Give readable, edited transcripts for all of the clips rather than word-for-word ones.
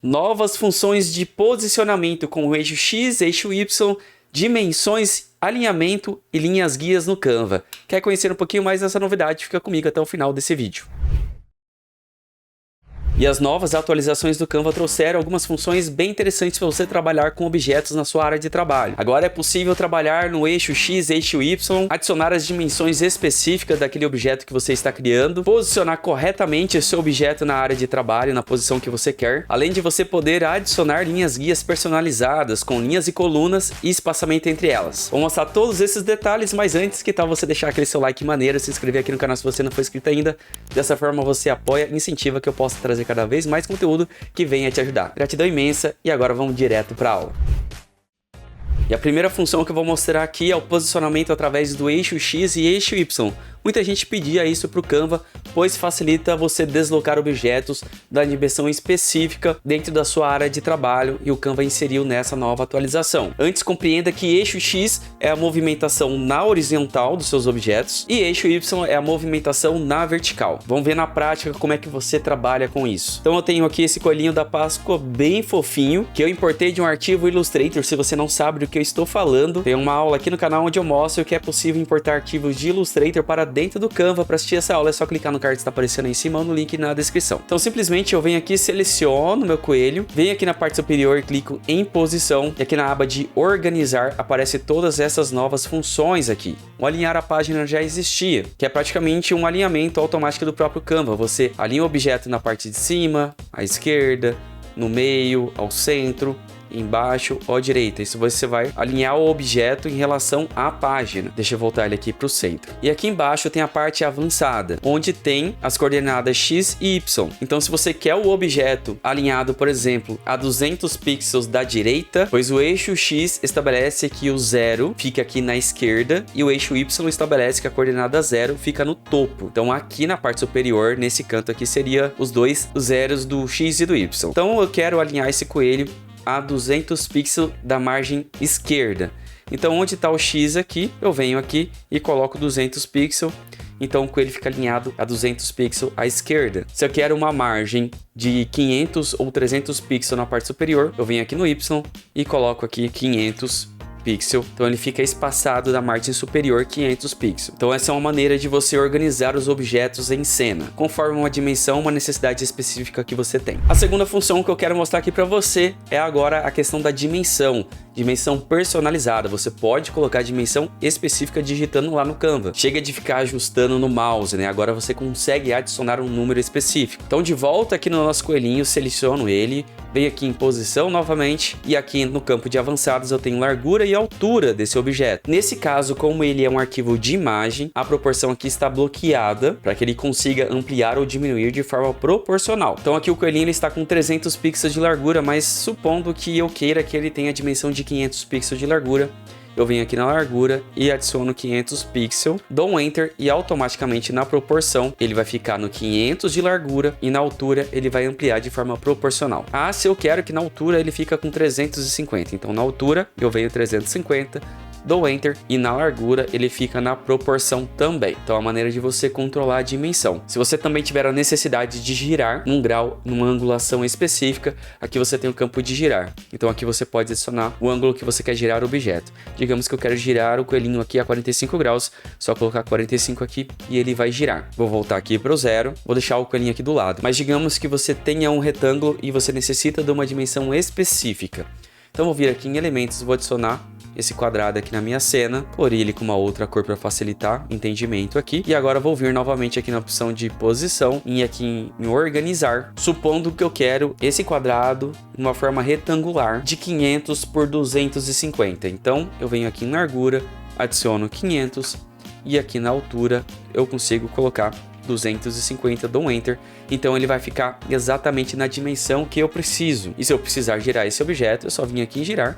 Novas funções de posicionamento com o eixo X, eixo Y, dimensões, alinhamento e linhas guias no Canva. Quer conhecer um pouquinho mais dessa novidade? Fica comigo até o final desse vídeo. E as novas atualizações do Canva trouxeram algumas funções bem interessantes para você trabalhar com objetos na sua área de trabalho. Agora é possível trabalhar no eixo X, eixo Y, adicionar as dimensões específicas daquele objeto que você está criando, posicionar corretamente o seu objeto na área de trabalho, na posição que você quer, além de você poder adicionar linhas guias personalizadas, com linhas e colunas e espaçamento entre elas. Vou mostrar todos esses detalhes, mas antes, que tal você deixar aquele seu like maneiro, se inscrever aqui no canal se você não for inscrito ainda. Dessa forma você apoia e incentiva que eu possa trazer cada vez mais conteúdo que venha te ajudar. Gratidão imensa e agora vamos direto para a aula. E a primeira função que eu vou mostrar aqui é o posicionamento através do eixo X e eixo Y. Muita gente pedia isso para o Canva, pois facilita você deslocar objetos da dimensão específica dentro da sua área de trabalho, e o Canva inseriu nessa nova atualização. Antes, compreenda que eixo X é a movimentação na horizontal dos seus objetos e eixo Y é a movimentação na vertical. Vamos ver na prática como é que você trabalha com isso. Então eu tenho aqui esse coelhinho da Páscoa bem fofinho, que eu importei de um arquivo Illustrator. Se você não sabe do que eu estou falando, tem uma aula aqui no canal onde eu mostro que é possível importar arquivos de Illustrator para dentro do Canva. Para assistir essa aula é só clicar no card que está aparecendo aí em cima ou no link na descrição. Então simplesmente eu venho aqui, seleciono meu coelho, venho aqui na parte superior, clico em posição e aqui na aba de organizar aparece todas essas novas funções aqui. O alinhar a página já existia, que é praticamente um alinhamento automático do próprio Canva. Você alinha o objeto na parte de cima, à esquerda, no meio, ao centro, embaixo ou à direita. Isso você vai alinhar o objeto em relação à página. Deixa eu voltar ele aqui para o centro. E aqui embaixo tem a parte avançada, onde tem as coordenadas X e Y. Então se você quer o objeto alinhado, por exemplo, a 200 pixels da direita, pois o eixo X estabelece que o 0 fica aqui na esquerda e o eixo Y estabelece que a coordenada 0 fica no topo. Então aqui na parte superior, nesse canto aqui, seria os dois zeros do X e do Y. Então eu quero alinhar esse coelho a 200 pixels da margem esquerda. Então onde está o X aqui, eu venho aqui e coloco 200 pixels. Então o coelho fica alinhado a 200 pixels à esquerda. Se eu quero uma margem de 500 ou 300 pixels na parte superior, eu venho aqui no Y e coloco aqui 500 pixels. Então ele fica espaçado da margem superior 500 pixels. Então essa é uma maneira de você organizar os objetos em cena, conforme uma dimensão, uma necessidade específica que você tem. A segunda função que eu quero mostrar aqui para você é agora a questão da dimensão personalizada. Você pode colocar a dimensão específica digitando lá no Canva. Chega de ficar ajustando no mouse, né? Agora você consegue adicionar um número específico. Então de volta aqui no nosso coelhinho, seleciono ele, venho aqui em posição novamente e aqui no campo de avançados eu tenho largura e altura desse objeto. Nesse caso, como ele é um arquivo de imagem, a proporção aqui está bloqueada para que ele consiga ampliar ou diminuir de forma proporcional. Então aqui o coelhinho ele está com 300 pixels de largura, mas supondo que eu queira que ele tenha a dimensão de 500 pixels de largura, eu venho aqui na largura e adiciono 500 pixels, dou um Enter e automaticamente na proporção ele vai ficar no 500 de largura e na altura ele vai ampliar de forma proporcional. Ah, se eu quero que na altura ele fica com 350, então na altura eu venho 350, dou Enter e na largura ele fica na proporção também. Então é a maneira de você controlar a dimensão. Se você também tiver a necessidade de girar num grau, numa angulação específica, aqui você tem o campo de girar. Então aqui você pode adicionar o ângulo que você quer girar o objeto. Digamos que eu quero girar o coelhinho aqui a 45 graus, só colocar 45 aqui e ele vai girar. Vou voltar aqui para o 0, vou deixar o coelhinho aqui do lado. Mas digamos que você tenha um retângulo e você necessita de uma dimensão específica. Então vou vir aqui em elementos, vou adicionar esse quadrado aqui na minha cena, por ele com uma outra cor para facilitar o entendimento aqui. E agora vou vir novamente aqui na opção de posição e aqui em organizar, supondo que eu quero esse quadrado de uma forma retangular de 500 por 250. Então eu venho aqui em largura, adiciono 500 e aqui na altura eu consigo colocar 250, dou um Enter, então ele vai ficar exatamente na dimensão que eu preciso. E se eu precisar girar esse objeto, eu só vim aqui em girar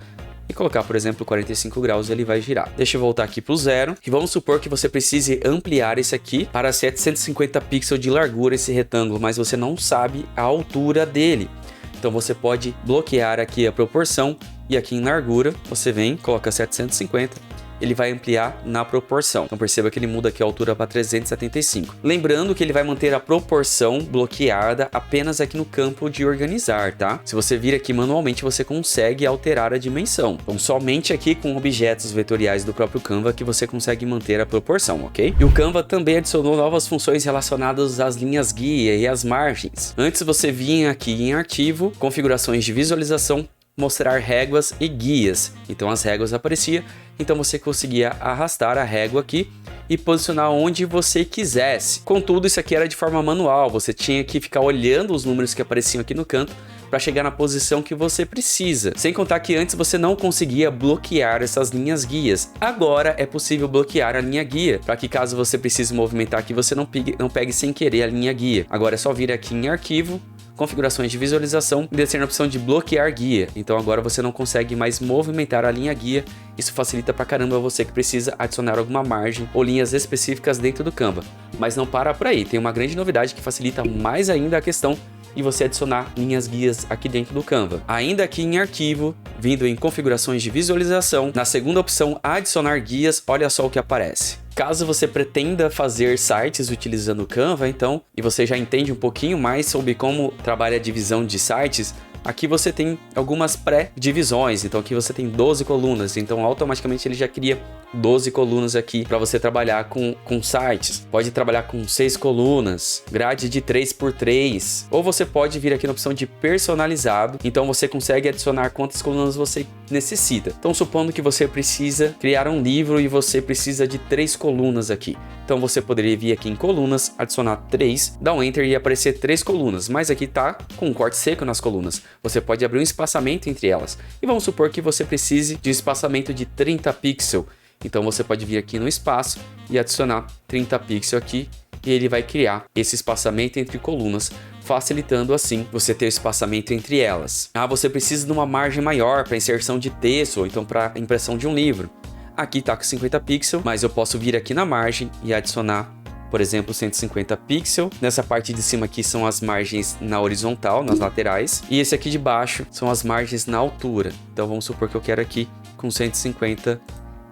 e colocar, por exemplo, 45 graus, ele vai girar. Deixa eu voltar aqui para o 0 e vamos supor que você precise ampliar esse aqui para 750 pixels de largura, esse retângulo, mas você não sabe a altura dele. Então você pode bloquear aqui a proporção e aqui em largura você vem, coloca 750 ele vai ampliar na proporção. Então perceba que ele muda aqui a altura para 375. Lembrando que ele vai manter a proporção bloqueada apenas aqui no campo de organizar, tá? Se você vir aqui manualmente, você consegue alterar a dimensão. Então somente aqui com objetos vetoriais do próprio Canva que você consegue manter a proporção, ok? E o Canva também adicionou novas funções relacionadas às linhas guia e às margens. Antes você vinha aqui em arquivo, configurações de visualização, mostrar réguas e guias. Então as réguas apareciam, então você conseguia arrastar a régua aqui e posicionar onde você quisesse. Contudo, isso aqui era de forma manual, você tinha que ficar olhando os números que apareciam aqui no canto para chegar na posição que você precisa. Sem contar que antes você não conseguia bloquear essas linhas guias. Agora é possível bloquear a linha guia, para que caso você precise movimentar aqui, você não pegue sem querer a linha guia. Agora é só vir aqui em arquivo, configurações de visualização e descer na opção de bloquear guia. Então agora você não consegue mais movimentar a linha guia. Isso facilita pra caramba você que precisa adicionar alguma margem ou linhas específicas dentro do Canva. Mas não para por aí, tem uma grande novidade que facilita mais ainda a questão de você adicionar linhas guias aqui dentro do Canva. Ainda aqui em arquivo, vindo em configurações de visualização, na segunda opção adicionar guias, olha só o que aparece. Caso você pretenda fazer sites utilizando o Canva, então, e você já entende um pouquinho mais sobre como trabalha a divisão de sites, aqui você tem algumas pré-divisões. Então aqui você tem 12 colunas, então automaticamente ele já cria 12 colunas aqui para você trabalhar com sites. Pode trabalhar com 6 colunas, grade de 3x3, ou você pode vir aqui na opção de personalizado, então você consegue adicionar quantas colunas você necessita. Então supondo que você precisa criar um livro e você precisa de 3 colunas aqui. Então você poderia vir aqui em colunas, adicionar 3, dar um enter e aparecer 3 colunas, mas aqui tá com um corte seco nas colunas. Você pode abrir um espaçamento entre elas. E vamos supor que você precise de um espaçamento de 30 pixels. Então você pode vir aqui no espaço e adicionar 30 pixels aqui e ele vai criar esse espaçamento entre colunas, facilitando assim você ter o espaçamento entre elas. Ah, você precisa de uma margem maior para inserção de texto ou então para impressão de um livro. Aqui está com 50 pixels, mas eu posso vir aqui na margem e adicionar, por exemplo, 150 pixels. Nessa parte de cima aqui são as margens na horizontal, nas laterais. E esse aqui de baixo são as margens na altura. Então vamos supor que eu quero aqui com 150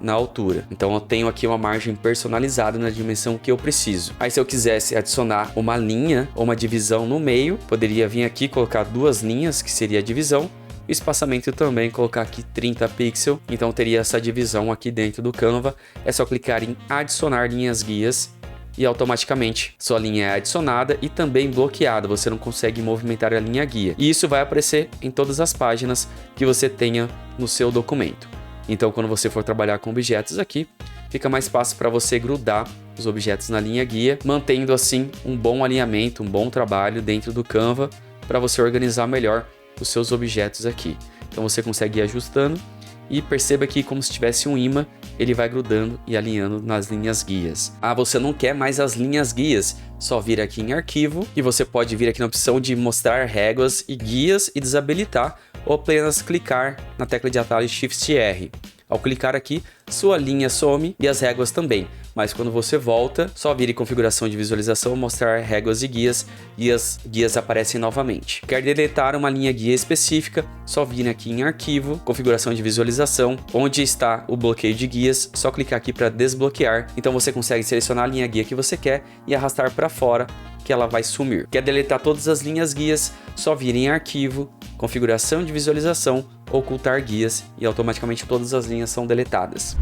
na altura. Então eu tenho aqui uma margem personalizada na dimensão que eu preciso. Aí se eu quisesse adicionar uma linha ou uma divisão no meio, poderia vir aqui colocar 2 linhas, que seria a divisão. O espaçamento também, colocar aqui 30 pixels. Então teria essa divisão aqui dentro do Canva. É só clicar em adicionar linhas guias e automaticamente sua linha é adicionada e também bloqueada. Você não consegue movimentar a linha guia. E isso vai aparecer em todas as páginas que você tenha no seu documento. Então, quando você for trabalhar com objetos aqui, fica mais fácil para você grudar os objetos na linha guia, mantendo assim um bom alinhamento, um bom trabalho dentro do Canva para você organizar melhor os seus objetos aqui. Então você consegue ir ajustando e perceba que como se tivesse um imã, ele vai grudando e alinhando nas linhas guias. Ah, você não quer mais as linhas guias? Só vir aqui em arquivo e você pode vir aqui na opção de mostrar réguas e guias e desabilitar ou apenas clicar na tecla de atalho Shift R. Ao clicar aqui, sua linha some e as réguas também. Mas quando você volta, só vir em configuração de visualização, mostrar réguas e as guias aparecem novamente. Quer deletar uma linha guia específica, só vir aqui em arquivo, configuração de visualização, onde está o bloqueio de guias, só clicar aqui para desbloquear. Então você consegue selecionar a linha guia que você quer e arrastar para fora, que ela vai sumir. Quer deletar todas as linhas guias, só vir em arquivo, configuração de visualização, ocultar guias e automaticamente todas as linhas são deletadas.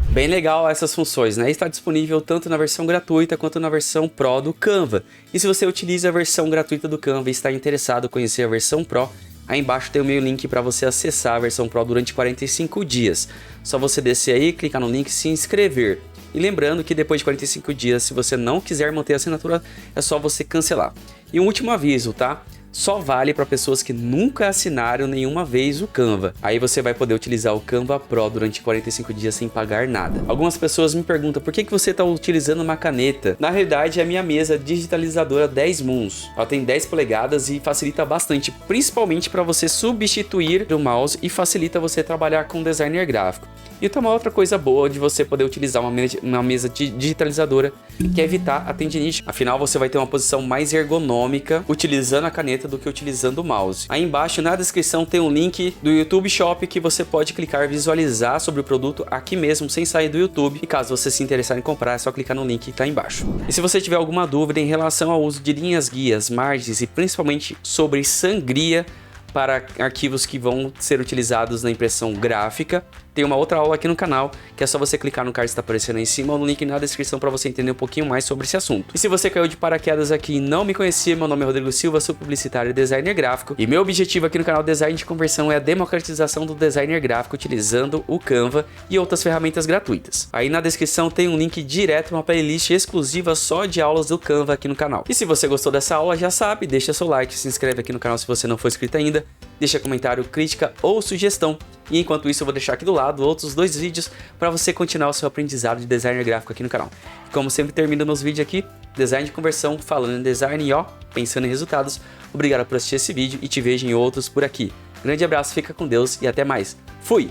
Bem legal essas funções, né? Está disponível tanto na versão gratuita quanto na versão Pro do Canva. E se você utiliza a versão gratuita do Canva e está interessado em conhecer a versão Pro, aí embaixo tem o meu link para você acessar a versão Pro durante 45 dias. Só você descer aí, clicar no link e se inscrever. E lembrando que depois de 45 dias, se você não quiser manter a assinatura, é só você cancelar. E um último aviso, tá? Só vale para pessoas que nunca assinaram nenhuma vez o Canva. Aí você vai poder utilizar o Canva Pro durante 45 dias sem pagar nada. Algumas pessoas me perguntam por que você está utilizando uma caneta. Na realidade é a minha mesa digitalizadora 10 Moons. Ela tem 10 polegadas e facilita bastante, principalmente para você substituir o mouse e facilita você trabalhar com designer gráfico. E tem uma outra coisa boa de você poder utilizar uma mesa digitalizadora, que é evitar a tendinite. Afinal, você vai ter uma posição mais ergonômica utilizando a caneta do que utilizando o mouse. Aí embaixo na descrição tem um link do YouTube Shop que você pode clicar e visualizar sobre o produto aqui mesmo, sem sair do YouTube. E caso você se interessar em comprar, é só clicar no link que tá embaixo. E se você tiver alguma dúvida em relação ao uso de linhas guias, margens e principalmente sobre sangria para arquivos que vão ser utilizados na impressão gráfica, tem uma outra aula aqui no canal, que é só você clicar no card que está aparecendo aí em cima ou no link na descrição para você entender um pouquinho mais sobre esse assunto. E se você caiu de paraquedas aqui e não me conhecia, meu nome é Rodrigo Silva, sou publicitário e designer gráfico, e meu objetivo aqui no canal Design de Conversão é a democratização do designer gráfico utilizando o Canva e outras ferramentas gratuitas. Aí na descrição tem um link direto para uma playlist exclusiva só de aulas do Canva aqui no canal. E se você gostou dessa aula, já sabe, deixa seu like, se inscreve aqui no canal se você não for inscrito ainda, deixa comentário, crítica ou sugestão. E enquanto isso eu vou deixar aqui do lado outros 2 vídeos para você continuar o seu aprendizado de designer gráfico aqui no canal. E como sempre termino meus vídeos aqui, design de conversão, falando em design e pensando em resultados. Obrigado por assistir esse vídeo e te vejo em outros por aqui. Grande abraço, fica com Deus e até mais. Fui!